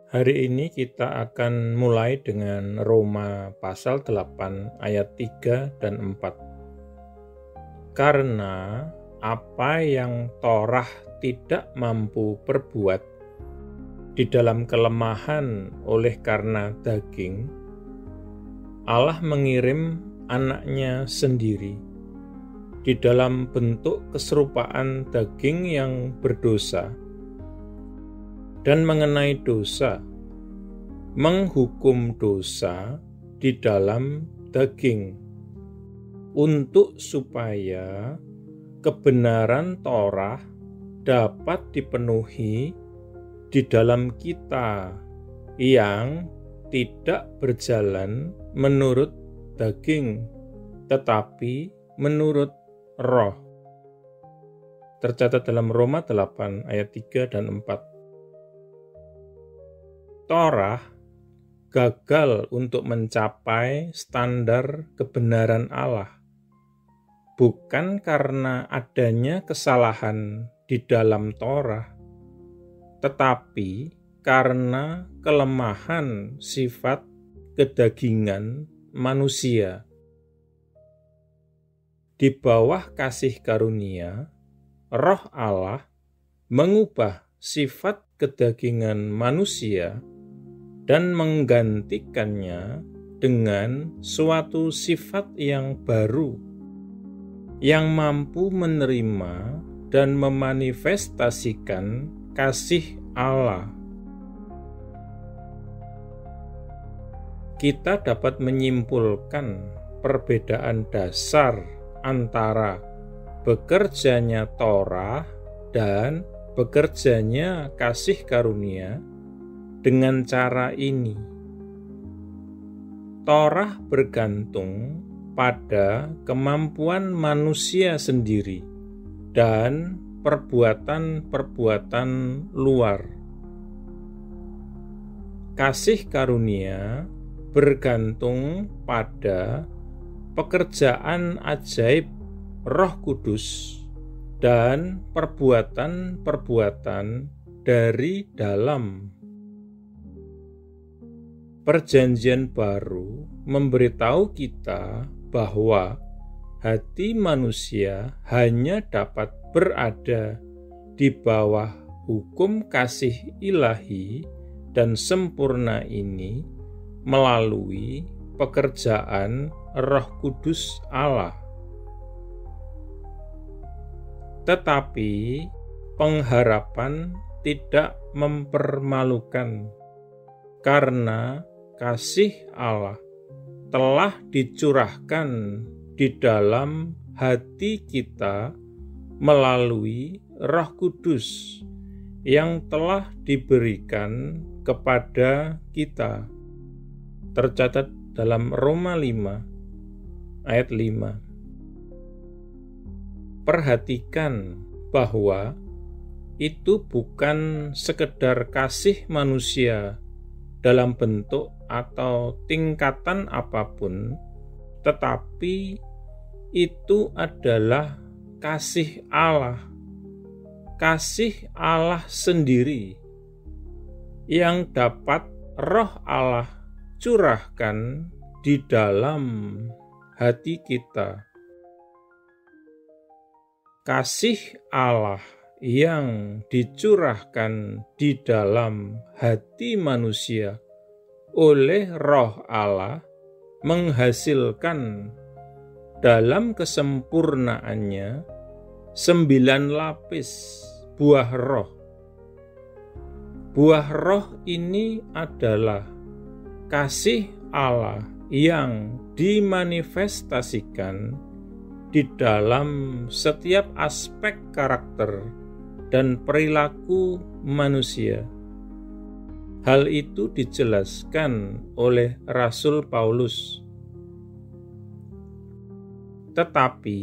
Hari ini kita akan mulai dengan Roma pasal 8 ayat 3 dan 4. Karena apa yang Torah tidak mampu perbuat di dalam kelemahan oleh karena daging, Allah mengirim anaknya sendiri di dalam bentuk keserupaan daging yang berdosa dan mengenai dosa, menghukum dosa di dalam daging, untuk supaya kebenaran Torah dapat dipenuhi di dalam kita yang tidak berjalan menurut daging, tetapi menurut Roh. Tercatat dalam Roma 8 ayat 3 dan 4. Torah gagal untuk mencapai standar kebenaran Allah, bukan karena adanya kesalahan di dalam Torah, tetapi karena kelemahan sifat kedagingan manusia. Di bawah kasih karunia, Roh Allah mengubah sifat kedagingan manusia dan menggantikannya dengan suatu sifat yang baru, yang mampu menerima dan memanifestasikan kasih Allah. Kita dapat menyimpulkan perbedaan dasar antara bekerjanya Torah dan bekerjanya kasih karunia dengan cara ini. Torah bergantung pada kemampuan manusia sendiri dan perbuatan-perbuatan luar. Kasih karunia bergantung pada pekerjaan ajaib Roh Kudus dan perbuatan-perbuatan dari dalam. Perjanjian Baru memberitahu kita bahwa hati manusia hanya dapat berada di bawah hukum kasih ilahi dan sempurna ini melalui pekerjaan Roh Kudus Allah. Tetapi pengharapan tidak mempermalukan, karena kasih Allah telah dicurahkan di dalam hati kita melalui Roh Kudus yang telah diberikan kepada kita. Tercatat dalam Roma 5 ayat 5. Perhatikan bahwa itu bukan sekedar kasih manusia dalam bentuk atau tingkatan apapun, tetapi itu adalah kasih Allah sendiri yang dapat Roh Allah curahkan di dalam hati kita. Kasih Allah yang dicurahkan di dalam hati manusia oleh Roh Allah menghasilkan dalam kesempurnaannya 9 lapis buah roh. Buah roh ini adalah kasih Allah yang dimanifestasikan di dalam setiap aspek karakter dan perilaku manusia. Hal itu dijelaskan oleh Rasul Paulus. Tetapi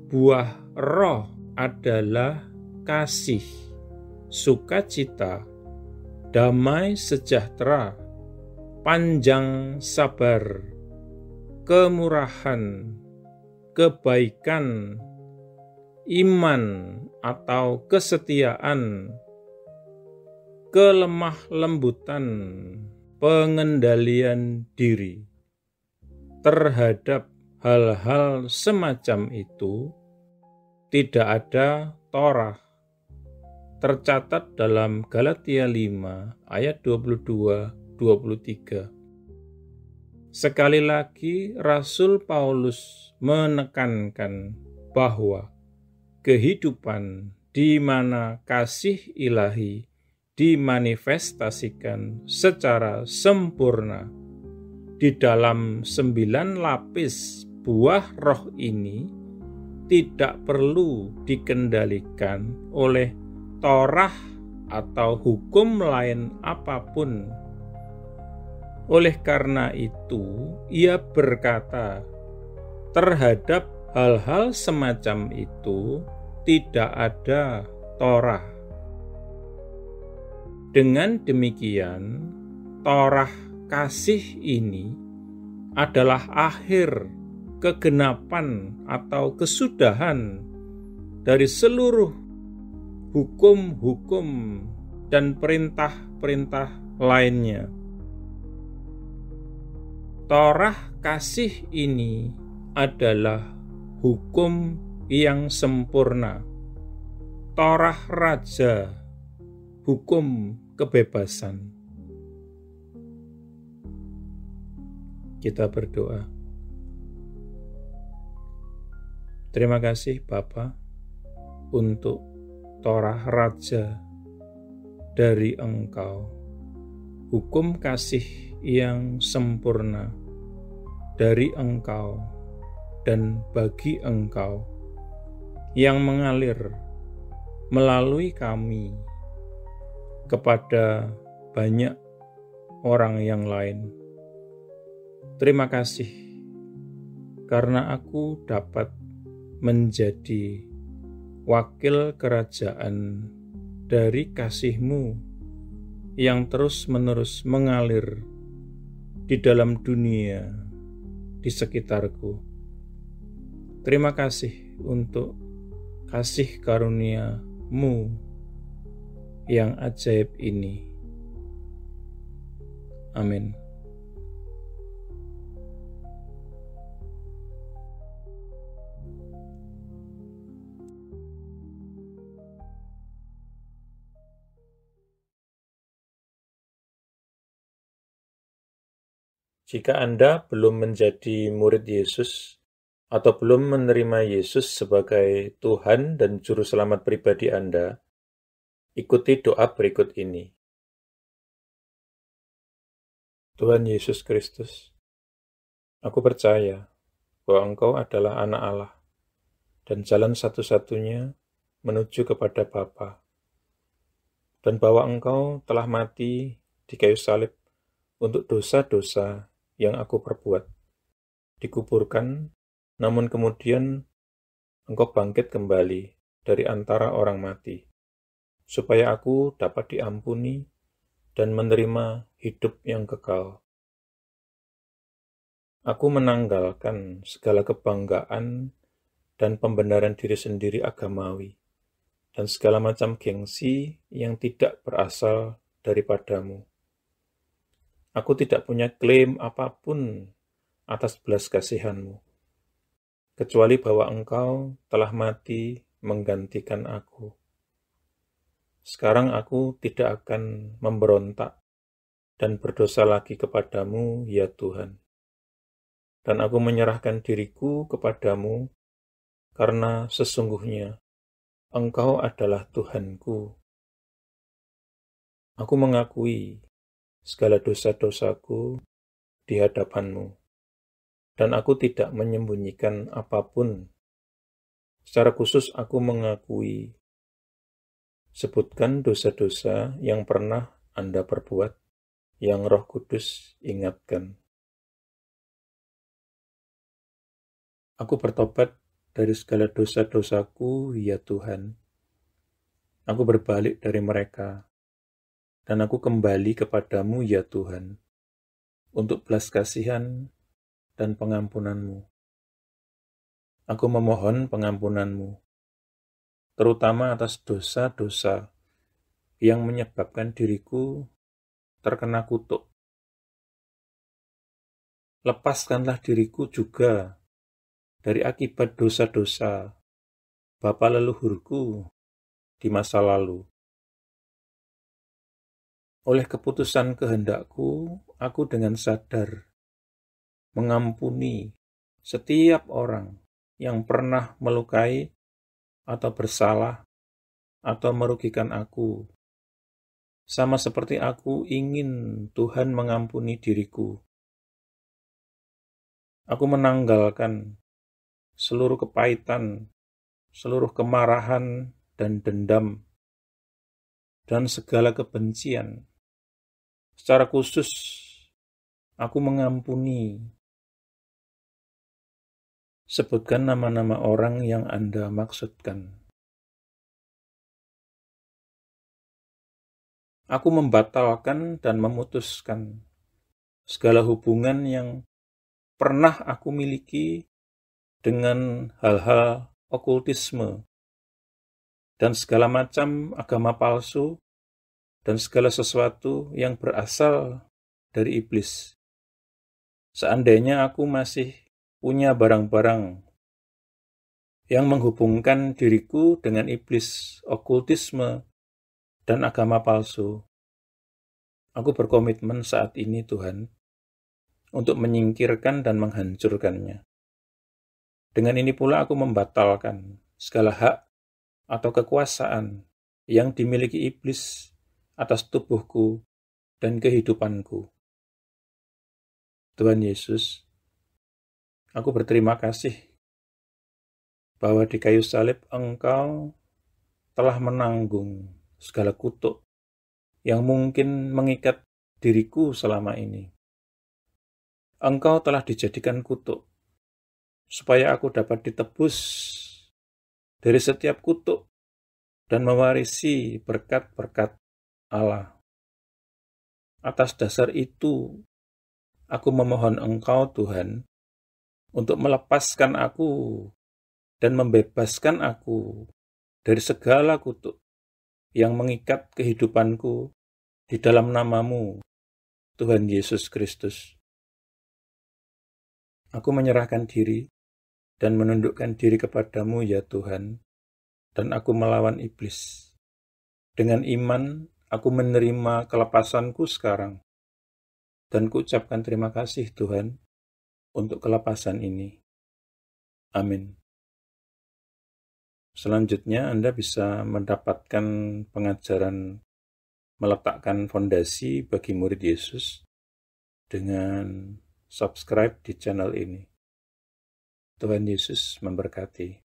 buah roh adalah kasih, sukacita, damai sejahtera, panjang sabar, kemurahan, kebaikan, iman atau kesetiaan, kelemah lembutan pengendalian diri terhadap hal-hal semacam itu tidak ada Torah. Tercatat dalam Galatia 5 ayat 22-23. Sekali lagi Rasul Paulus menekankan bahwa kehidupan di mana kasih ilahi dimanifestasikan secara sempurna di dalam 9 lapis buah roh ini tidak perlu dikendalikan oleh Torah atau hukum lain apapun. Oleh karena itu, ia berkata, terhadap hal-hal semacam itu tidak ada Torah. Dengan demikian, Torah kasih ini adalah akhir kegenapan atau kesudahan dari seluruh hukum-hukum dan perintah-perintah lainnya. Torah kasih ini adalah hukum yang sempurna. Torah raja, hukum kebebasan. Kita berdoa. Terima kasih Bapa untuk Torah raja dari Engkau, hukum kasih yang sempurna dari Engkau dan bagi Engkau yang mengalir melalui kami kepada banyak orang yang lain. Terima kasih karena aku dapat menjadi wakil kerajaan dari kasih-Mu yang terus-menerus mengalir di dalam dunia di sekitarku. Terima kasih untuk kasih karunia-Mu yang ajaib ini. Amin. Jika Anda belum menjadi murid Yesus atau belum menerima Yesus sebagai Tuhan dan Juru Selamat pribadi Anda, ikuti doa berikut ini. Tuhan Yesus Kristus, aku percaya bahwa Engkau adalah Anak Allah dan jalan satu-satunya menuju kepada Bapa, dan bahwa Engkau telah mati di kayu salib untuk dosa-dosa yang aku perbuat, dikuburkan, namun kemudian Engkau bangkit kembali dari antara orang mati, supaya aku dapat diampuni dan menerima hidup yang kekal. Aku menanggalkan segala kebanggaan dan pembenaran diri sendiri agamawi, dan segala macam gengsi yang tidak berasal daripadamu. Aku tidak punya klaim apapun atas belas kasihan-Mu, kecuali bahwa Engkau telah mati menggantikan aku. Sekarang aku tidak akan memberontak dan berdosa lagi kepadamu, ya Tuhan. Dan aku menyerahkan diriku kepadamu, karena sesungguhnya Engkau adalah Tuhanku. Aku mengakui segala dosa-dosaku di hadapan-Mu, dan aku tidak menyembunyikan apapun. Secara khusus aku mengakui, sebutkan dosa-dosa yang pernah Anda perbuat, yang Roh Kudus ingatkan. Aku bertobat dari segala dosa-dosaku, ya Tuhan. Aku berbalik dari mereka, dan aku kembali kepadamu, ya Tuhan, untuk belas kasihan dan pengampunan-Mu. Aku memohon pengampunan-Mu, terutama atas dosa-dosa yang menyebabkan diriku terkena kutuk. Lepaskanlah diriku juga dari akibat dosa-dosa bapa leluhurku di masa lalu. Oleh keputusan kehendakku, aku dengan sadar mengampuni setiap orang yang pernah melukai atau bersalah atau merugikan aku. Sama seperti aku ingin Tuhan mengampuni diriku. Aku menanggalkan seluruh kepahitan, seluruh kemarahan dan dendam, dan segala kebencian. Secara khusus, aku mengampuni. Sebutkan nama-nama orang yang Anda maksudkan. Aku membatalkan dan memutuskan segala hubungan yang pernah aku miliki dengan hal-hal okultisme dan segala macam agama palsu dan segala sesuatu yang berasal dari iblis. Seandainya aku masih punya barang-barang yang menghubungkan diriku dengan iblis, okultisme, dan agama palsu, aku berkomitmen saat ini, Tuhan, untuk menyingkirkan dan menghancurkannya. Dengan ini pula aku membatalkan segala hak atau kekuasaan yang dimiliki iblis atas tubuhku dan kehidupanku. Tuhan Yesus, aku berterima kasih bahwa di kayu salib Engkau telah menanggung segala kutuk yang mungkin mengikat diriku selama ini. Engkau telah dijadikan kutuk, supaya aku dapat ditebus dari setiap kutuk dan mewarisi berkat-berkat Allah. Atas dasar itu, aku memohon Engkau, Tuhan, untuk melepaskan aku dan membebaskan aku dari segala kutuk yang mengikat kehidupanku di dalam nama-Mu, Tuhan Yesus Kristus. Aku menyerahkan diri dan menundukkan diri kepadamu, ya Tuhan, dan aku melawan iblis. Dengan iman, aku menerima kelepasanku sekarang, dan kuucapkan terima kasih, Tuhan, untuk kelepasan ini. Amin. Selanjutnya, Anda bisa mendapatkan pengajaran meletakkan fondasi bagi murid Yesus dengan subscribe di channel ini. Tuhan Yesus memberkati.